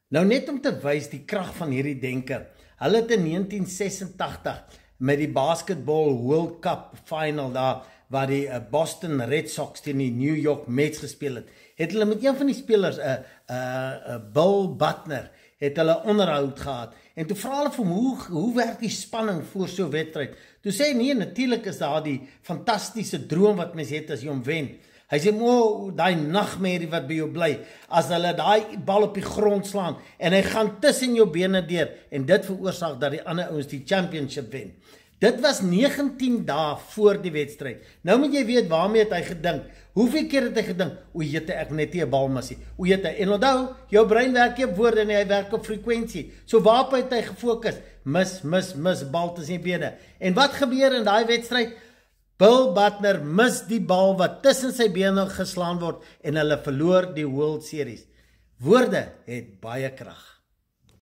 Nou net om te wys die krag van hierdie denker. Hulle het in 1986 met die basketball World Cup final daar, waar die Boston Red Sox teen die New York Mets gespeel het hulle met een van die spelers, Bill Butner, het hulle onderhoud gehad. En toe vra hulle vir hom, hoe werk die spanning voor so 'n wedstryd? Toe sê hy, nee, natuurlik is daar die fantastiese droom wat mens het as jy hom wen. Hy sê, daai nagmerrie wat by jou bly, as hulle daai bal op die grond slaan, en hy gaan tussen jou bene deur, en dit veroorsaak dat die ander ouens die championship wen. Dit was 19 dae voor die wedstryd. Nou moet jy weet, waarmee het hy gedink? Hoeveel keer het hy gedink? Jette, ek net nie 'n bal missie. Jette, en onthou, jou brein werk nie op woorde en hy werk op frekwensie. So waarop het hy gefokus? Mis, bal tussen die bene. En wat gebeur in daai wedstryd? Bill Butner mis die bal wat tussen sy bene geslaan word en hulle verloor die World Series. Woorde het baie krag.